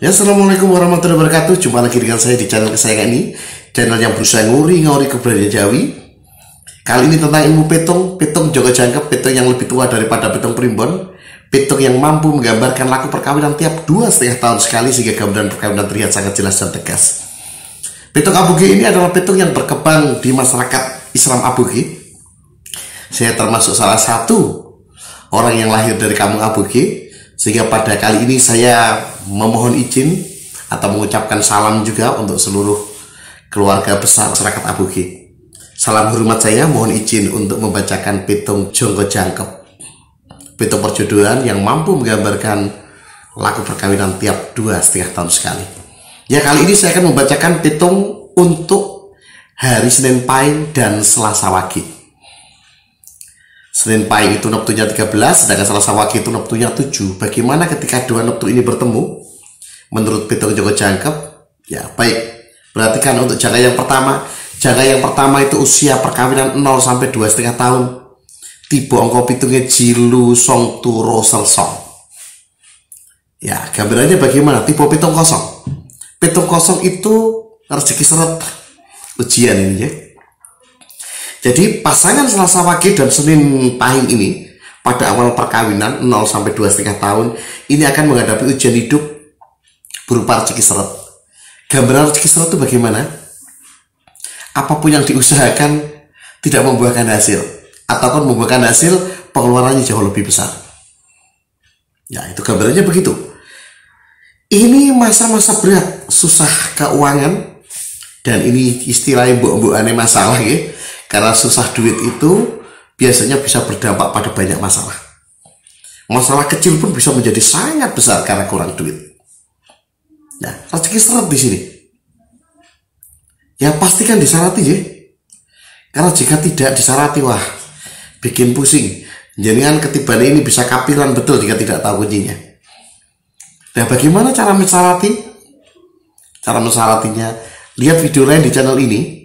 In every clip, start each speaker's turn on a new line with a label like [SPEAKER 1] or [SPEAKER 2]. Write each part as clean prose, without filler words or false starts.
[SPEAKER 1] Ya, assalamualaikum warahmatullahi wabarakatuh. Jumpa lagi dengan saya di channel kesayangan ini, channel yang berusaha nguri keberanian Jawi. Kali ini tentang ilmu petung Joko Jangkep, petung yang lebih tua daripada petung primbon, petung yang mampu menggambarkan laku perkawinan tiap 2,5 tahun sekali sehingga gambaran perkawinan terlihat sangat jelas dan tegas. Petung Abuge ini adalah petung yang berkembang di masyarakat Islam Abuge. Saya termasuk salah satu orang yang lahir dari kampung Abuge, sehingga pada kali ini saya memohon izin atau mengucapkan salam juga untuk seluruh keluarga besar masyarakat Abuge. Salam hormat saya, mohon izin untuk membacakan petung Joko Jangkep, petung perjodohan yang mampu menggambarkan laku perkawinan tiap 2,5 tahun sekali. Ya, kali ini saya akan membacakan petung untuk hari Senin Pahing dan Selasa Wage. Senin Pahing itu neptunya 13, sedangkan Selasa Wage itu neptunya 7. Bagaimana ketika dua neptu ini bertemu? Menurut petung Joko Jangkep, ya baik. Perhatikan untuk jangka yang pertama. Jangka yang pertama itu usia perkawinan 0 sampai 2,5 tahun. Tipe angka pitungnya Jilu Song Turo Sersong. Ya, gambarannya bagaimana? Tipe pitung kosong. Pitung kosong itu rezeki seret. Ujian ini ya. Jadi pasangan Selasa Wage dan Senin Pahing ini pada awal perkawinan 0 sampai 2,5 tahun ini akan menghadapi ujian hidup berupa rezeki seret. Gambaran rezeki seret itu bagaimana? Apapun yang diusahakan tidak membuahkan hasil, ataupun membuahkan hasil pengeluarannya jauh lebih besar. Ya, itu gambarannya begitu. Ini masa-masa berat, susah keuangan, dan ini istilahnya mbok-mbokane masalah ya. Karena susah duit itu biasanya bisa berdampak pada banyak masalah. Masalah kecil pun bisa menjadi sangat besar karena kurang duit. Nah, rezeki seret di sini. Ya pastikan disarati ya. Karena jika tidak disarati, wah, bikin pusing. Jangan ketiban ini bisa kapiran betul jika tidak tahu kuncinya. Nah, bagaimana cara mensarati? Cara mensaratinya, lihat video lain di channel ini.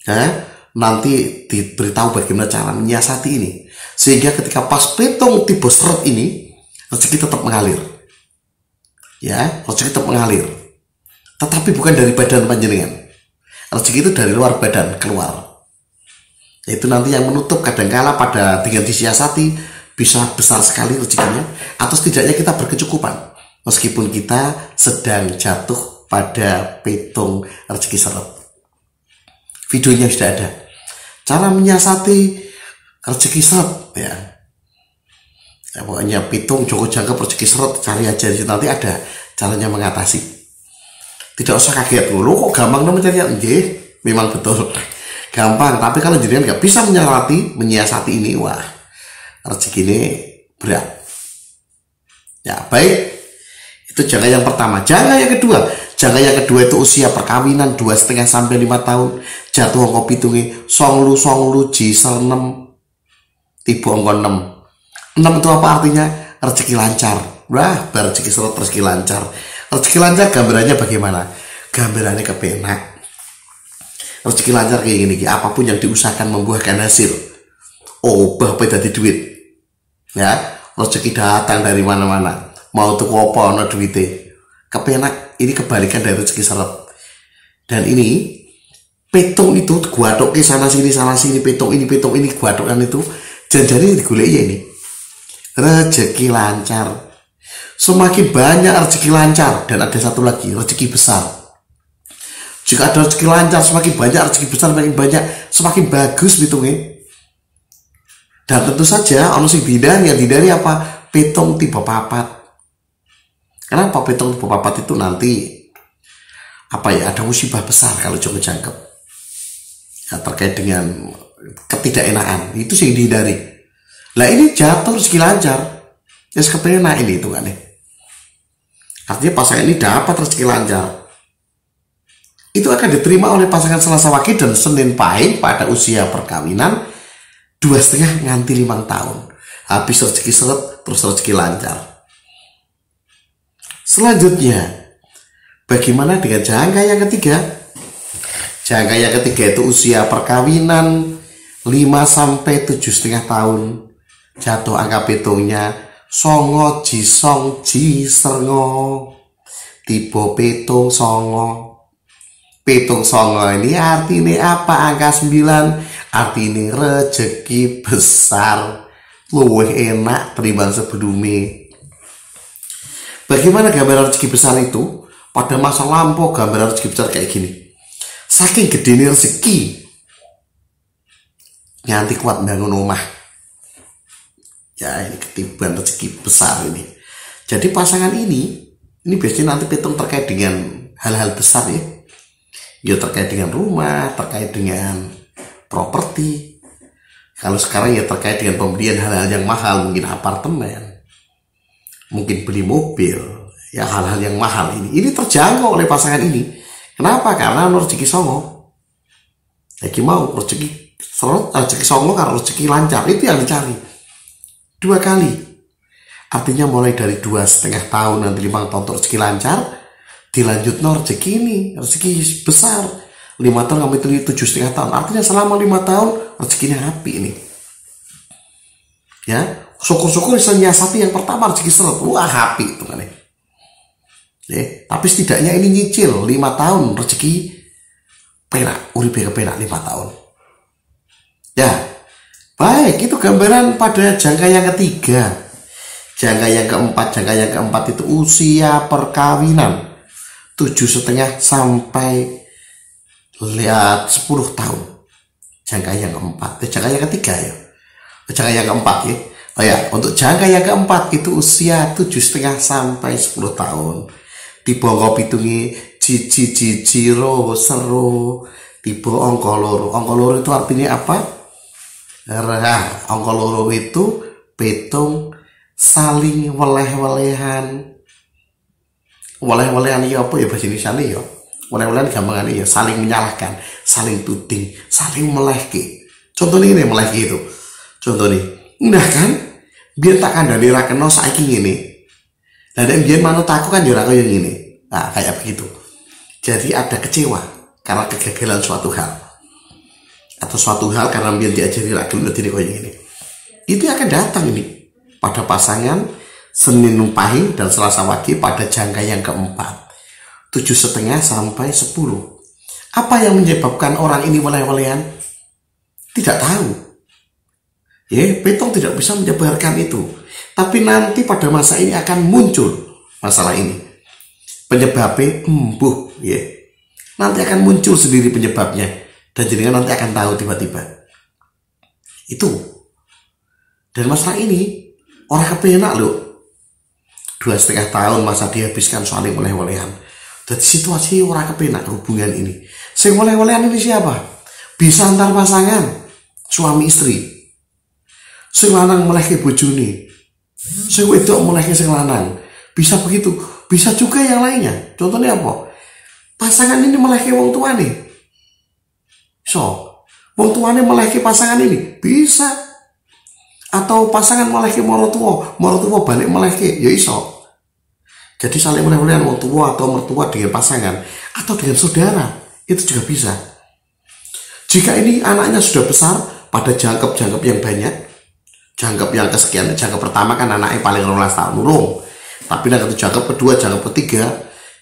[SPEAKER 1] Nah, nanti diberitahu bagaimana cara menyiasati ini. Sehingga ketika pas petung tipe seret ini, rezeki tetap mengalir. Ya, rezeki tetap mengalir. Tetapi bukan dari badan panjenengan. Rezeki itu dari luar badan keluar. Itu nanti yang menutup kadangkala pada dengan disiasati bisa besar sekali rezekinya, atau setidaknya kita berkecukupan meskipun kita sedang jatuh pada petung rezeki seret. Videonya sudah ada. Cara menyiasati rezeki seret ya. Pokoknya petung Joko Jangkep rezeki seret, cari aja di situ, nanti ada caranya mengatasi. Tidak usah kaget, lo kok gampang mencari? Nggih, memang betul gampang. Tapi kalau jenengan nggak bisa menyiasati ini, wah, rezeki ini berat. Ya baik, itu jangka yang pertama. Jangka yang kedua itu usia perkawinan 2,5 sampai 5 tahun. Jatuh angka pitunge songlu jiser 6, tipe angka 6. 6 itu apa artinya? Rezeki lancar. Wah, rezeki seret, rezeki lancar. Rezeki lancar gambarannya bagaimana? Gambarannya kepenak. Rezeki lancar kayak gini, apapun yang diusahakan membuahkan hasil. Oh, bahwa jadi duit. Ya, rezeki datang dari mana-mana. Mau tuh apa ono duite. Kepenak, ini kebalikan dari rezeki seret. Dan ini petung itu guadoke sana sini, petung ini guadokan itu janjane digoleki ya ini. Rezeki lancar. Semakin banyak rezeki lancar, dan ada satu lagi, rezeki besar. Jika ada rezeki lancar, semakin banyak rezeki besar, semakin bagus hitungnya. Dan tentu saja ono sing dihindari apa? Petung tipe papat. Kenapa petung tipe papat itu nanti apa ya? Ada musibah besar kalau Joko Jangkep. Ya, terkait dengan ketidakenakan, itu sih dihindari. Lah ini jatuh rezeki lancar. Ya kepenak ini itu kan nih. Artinya pasangan ini dapat rezeki lancar. Itu akan diterima oleh pasangan Selasa Wage dan Senin Pahing pada usia perkawinan 2,5 nganti 5 tahun. Habis rezeki seret, terus rezeki lancar. Selanjutnya, bagaimana dengan jangka yang ketiga? Jangka yang ketiga itu usia perkawinan 5 sampai 7,5 tahun. Jatuh angka petungnya songo jisong jisergo. tiba petung songo. Petung songo ini artinya apa? Angka 9 artinya rezeki besar, luwih enak timbang sebelumnya. Bagaimana gambaran rezeki besar itu? Pada masa lampau gambaran rezeki besar kayak gini. Saking gedenya rezeki, nganti kuat bangun rumah. Ya, ini ketiban rezeki besar ini. Jadi pasangan ini biasanya nanti petung terkait dengan hal-hal besar ya. Ya terkait dengan rumah, terkait dengan properti. Kalau sekarang ya terkait dengan pembelian hal-hal yang mahal, mungkin apartemen, mungkin beli mobil, ya hal-hal yang mahal ini. Ini terjangkau oleh pasangan ini. Kenapa? Karena rezeki songo. Lagi mau rezeki songo karena rezeki lancar, itu yang dicari. 2 kali. Artinya mulai dari 2,5 tahun nanti 5 tahun rezeki lancar, dilanjut rezeki ini, rezeki besar. 5 tahun kamu itu 7,5 tahun. Artinya selama 5 tahun rezekinya api ini. Ya, syukur-syukur bisa nyiasati yang pertama rezeki seret. Wah, api itu kan. Tapi setidaknya ini nyicil 5 tahun rezeki penak, uripe kepenak 5 tahun. Ya. Baik, itu gambaran pada jangka yang ketiga. Jangka yang keempat itu usia perkawinan 7,5 sampai 10 tahun. Jangka yang keempat, jangka yang ketiga ya. Jangka yang keempat ya. Oh ya, untuk jangka yang keempat itu usia 7,5 sampai 10 tahun. Tiba pitungi cici ro seru, tiba angka loro. Angka loro itu artinya apa? Angka loro itu petung saling weleh-welehan. Weleh-welehan ya apa ya bahasa Indonesia nih ya. Weleh-welehan gampangane ya saling menyalahkan, saling tuding, saling melehke. Contohnya ini melehke itu. Contohnya, nah kan biar tak kandhani ra kena saiki ngene. Lah nek biyen manut aku kan ya ora kaya ngene. Nah, kayak begitu. Jadi ada kecewa karena kegagalan suatu hal. Atau suatu hal karena biar diajari ra gelem dadi kaya ngene. Itu akan datang ini pada pasangan Senin Pahing dan Selasa Wage pada jangka yang keempat 7,5 sampai 10. Apa yang menyebabkan orang ini weleh-welehan? Tidak tahu. Petong tidak bisa menyebarkan itu. Tapi nanti pada masa ini akan muncul masalah ini. Penyebabnya nanti akan muncul sendiri penyebabnya. Dan jenengan nanti akan tahu tiba-tiba. Itu. Dan masalah ini orang kepenak loh. 2,5 tahun masa dihabiskan saling weleh-welehan. Dan situasi orang kepenak hubungan ini. Sing weleh-welehan ini siapa? Bisa antar pasangan, suami istri. Sing lanang melehke bojone. Sing wedok melehke sing lanang. Bisa begitu. Bisa juga yang lainnya. Contohnya apa? Pasangan ini melehke wong tuane. Wong tuane melehke pasangan ini. Bisa. Atau pasangan melehke marotuwa balik melehke, ya iso. Jadi saling meleh-welehan wong tua atau mertua dengan pasangan atau dengan saudara, itu juga bisa. Jika ini anaknya sudah besar pada jangkep yang banyak, jangkep yang kesekian, jangkep pertama kan anaknya paling 12 tahun urung. Tapi nanti jangkep kedua, jangkep ketiga,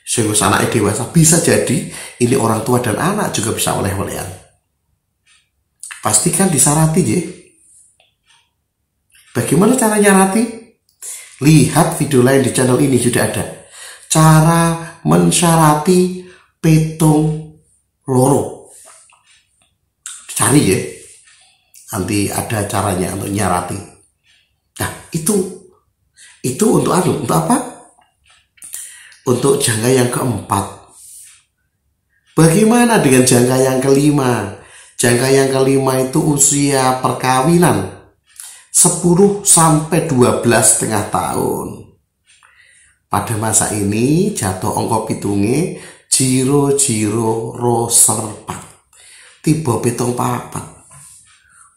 [SPEAKER 1] sehingga anaknya dewasa, bisa jadi ini orang tua dan anak juga bisa oleh-olehan. Pastikan disarati ya. Bagaimana cara nyarati? Lihat video lain di channel ini sudah ada. Cara mensyarati petung loro. Cari ya. Nanti ada caranya untuk nyarati. Nah, itu untuk apa? Untuk jangka yang keempat. Bagaimana dengan jangka yang kelima? Jangka yang kelima itu usia perkawinan 10 sampai 12,5 tahun. Pada masa ini jatuh angka pitunge jiro ro serpat. Tiba petong papat.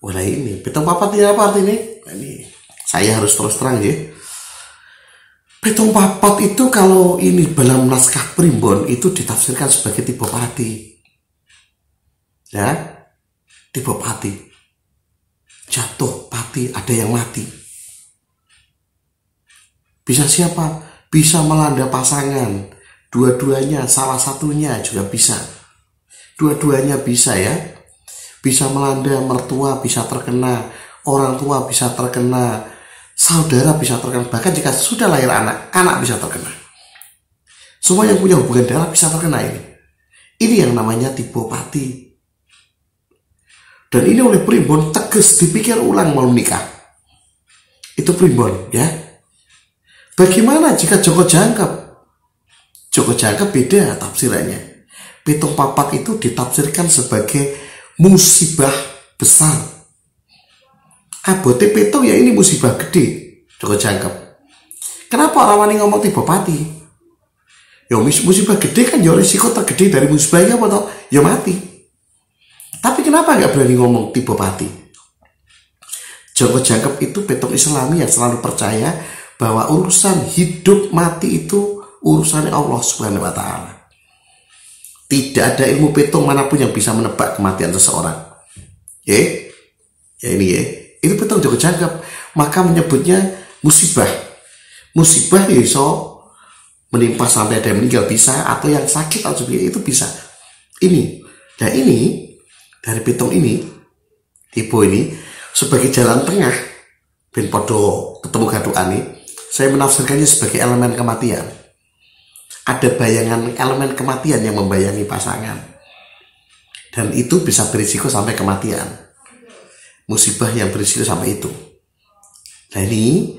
[SPEAKER 1] Wah ini petong papat ini apa artinya? Ini saya harus terus terang ya. Petong papat itu kalau ini dalam naskah primbon itu ditafsirkan sebagai tiba pati. Ya, tiba pati. Jatuh pati, ada yang mati. Bisa siapa? Bisa melanda pasangan Dua-duanya, salah satunya juga bisa. Dua-duanya bisa ya. Bisa melanda mertua, bisa terkena orang tua, bisa terkena saudara, bisa terkena. Bahkan jika sudah lahir anak, anak bisa terkena. Semua yang punya hubungan darah bisa terkena ini. Ini yang namanya tibopati. Dan ini oleh primbon tegas dipikir ulang mau nikah. Itu primbon ya. Bagaimana jika Joko Jangkep? Joko Jangkep beda tafsirannya. Pitung papat itu ditafsirkan sebagai musibah besar. Abote pitung ya ini musibah gede. Joko Jangkep. Kenapa orang wani ngomong tibopati? Ya musibah gede kan ya risiko tergede dari musibahnya apa toh? Ya mati. Tapi kenapa nggak berani ngomong tibopati? Joko Jangkep itu pitung Islami yang selalu percaya bahwa urusan hidup mati itu urusannya Allah Subhanahu wa Ta'ala. Tidak ada ilmu pitung manapun yang bisa menebak kematian seseorang. Ya ini ya. Itu pitung Joko Jangkep. Maka menyebutnya musibah. Musibah ya so menimpa sampai ada yang meninggal bisa, atau yang sakit atau sebagainya itu bisa. Ini. Nah ini dari pitung ini, tipe ini sebagai jalan tengah ben podo ketemu gaduane, saya menafsirkannya sebagai elemen kematian. Ada bayangan elemen kematian yang membayangi pasangan, dan itu bisa berisiko sampai kematian. Musibah yang berisiko sampai itu. Nah ini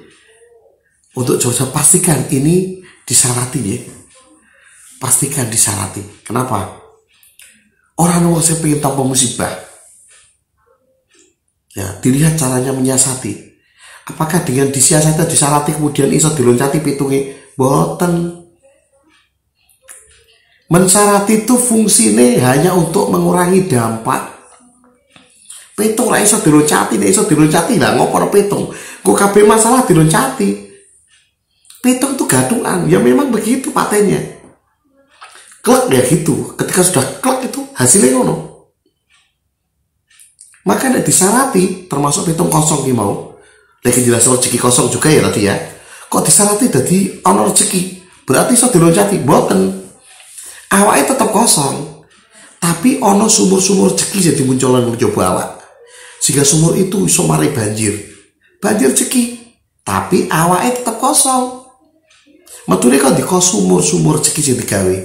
[SPEAKER 1] untuk coba pastikan ini disarati ya. Pastikan disarati. Kenapa? Orang saya pengen tanpa musibah. Ya, dilihat caranya menyiasati. Apakah dengan disiasati disarati kemudian iso diloncati pitunge? Boten. Mensarati itu fungsinya hanya untuk mengurangi dampak. Pitung lah iso diloncati, iso diloncati lah ngopo pitung. Kok kabeh masalah diloncati. Pitung itu gadungan, ya memang begitu patennya. Klek ya gitu. Ketika sudah klek itu hasilnya ngono. Maka nek disarati termasuk pitung kosong ki mau. Lagi jelas rezeki kosong juga ya tadi ya. Kok disarati dadi ana rezeki? Berarti iso diloncati, boten. Awake tetap kosong. Tapi ono sumur-sumur rezeki jadi munculan mencoba awak. Sehingga sumur itu iso mari banjir. Banjir rezeki. Tapi awake tetap kosong. Metune kok diko sumur-sumur rezeki sing digawe.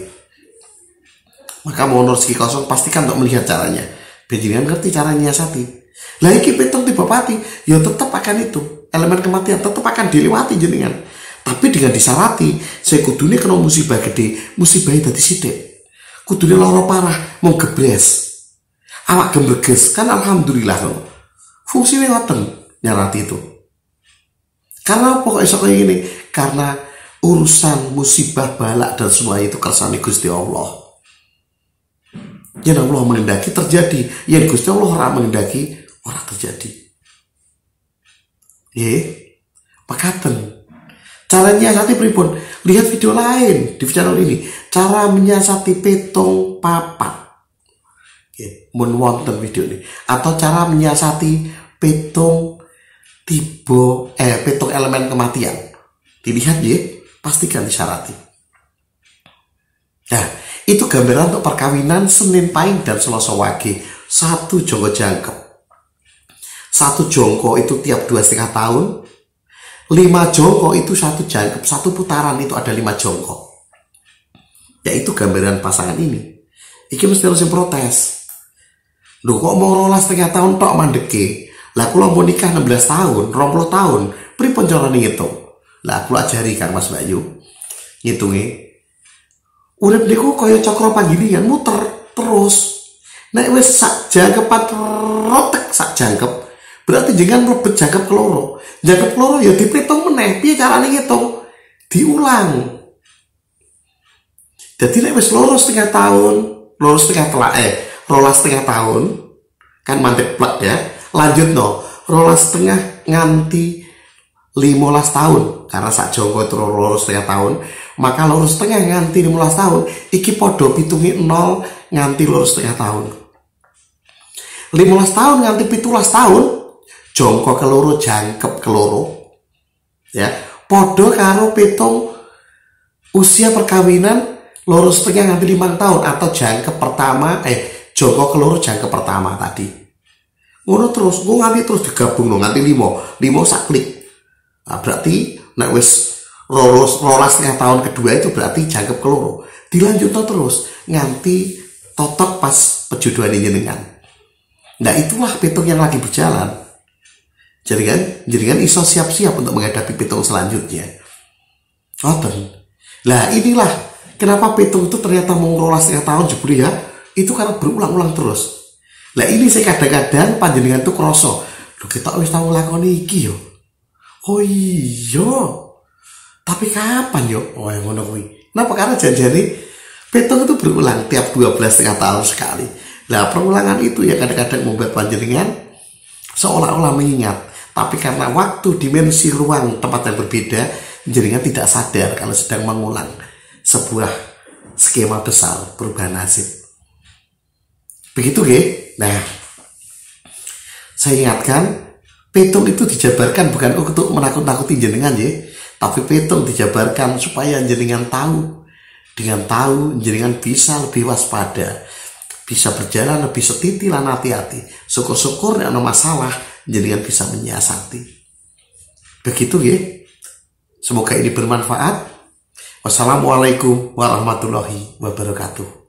[SPEAKER 1] Maka mau rezeki kosong pastikan untuk melihat caranya. Benjenengan ngerti cara nyiasati. Lah iki pitung tibopati, ya tetap akan itu. Elemen kematian tetap akan dilewati jenengan. Tapi dengan disarati, saya kudune kena musibah gede, musibahnya dadi sithik. Kudune lara parah, mau gebres. Awak gembreges, kan alhamdulillah loh. Fungsinya ngoten nyarati itu. Karena pokoknya iso kayak gini, karena urusan musibah balak dan semua itu kersane Gusti Allah. Yang Allah mengendaki terjadi, yang Gusti Allah ora mengendaki ora terjadi. Pakaten. Cara nyiasati pripun? Lihat video lain di channel ini. Cara menyiasati pitung papat. Mun wonten video ini. Atau cara menyiasati pitung pitung elemen kematian. Dilihat ya, pastikan disyarati. Nah, itu gambaran untuk perkawinan Senin Pahing dan Selasa Wage. 1 Joko Jangkep. 1 jongko itu tiap 2,5 tahun. 5 jongko itu 1 jangkep. 1 putaran itu ada 5 jongko. Ya itu gambaran pasangan ini. Iki mesti harus protes. Loh kok mau 12,5 tahun tok mandeke. Lah kula mau nikah 16 tahun, 20 tahun. Pripun carane ngitung? Lah kula ajari Kang Mas Bayu. Ngitunge. Urip niku kaya cakra panggilingan muter terus. Nek wis sak jangkepan rotek sak jangkep, berarti jangan mlebet jangkep keloro. Jangkep keloro ya dipitung meneh. Piye carane ngitung? Diulang. Jadi nek wis 2,5 tahun, 2,5 tahun kan mandek plek ya. Lanjut no, 2,5 nganti 15 tahun. Karena sak jongko itu 2,5 tahun, maka 2,5 nganti 15 tahun iki podo pitungi 0 nganti 2,5 tahun. 15 tahun nganti 17 tahun jongko keloro jangkep keloro ya podo karo pitung usia perkawinan loro setengah nganti 5 tahun atau jangkep pertama Joko keloro jangkep pertama tadi. Ngono terus, gue nganti terus digabung no, nganti 5 sak klik. Nah, berarti nek wis rolas setengah tahun kedua itu berarti jangkep keloro. Dilanjut terus nganti totok pas perjodohan jenengan. Nah itulah pitung yang lagi berjalan. Jadi kan iso siap-siap untuk menghadapi pitung selanjutnya. Lah inilah kenapa pitung itu ternyata mau rolas setengah tahun jebule ya. Itu karena berulang-ulang terus. Lah ini saya kadang-kadang panjenengan tuh kroso. Loh kita wis tau lakoni iki yo. Oh iya. Tapi kapan yo? Oh yang ngono kuwi. Kenapa? Karena janjane pitung itu berulang tiap 12,5 tahun sekali. Lah perulangan itu ya kadang-kadang membuat panjenengan seolah-olah mengingat. Tapi karena waktu, dimensi, ruang, tempat yang berbeda, jenengan tidak sadar kalau sedang mengulang sebuah skema besar perubahan nasib. Begitu ya. Nah, saya ingatkan, pitung itu dijabarkan bukan untuk menakut-nakuti jenengan ya, tapi pitung dijabarkan supaya jenengan tahu. Dengan tahu, jenengan bisa lebih waspada, bisa berjalan lebih setiti lan hati-hati. Syukur-syukur nek ana masalah, jenengan bisa menyiasati. Begitu ya. Semoga ini bermanfaat. Wassalamualaikum warahmatullahi wabarakatuh.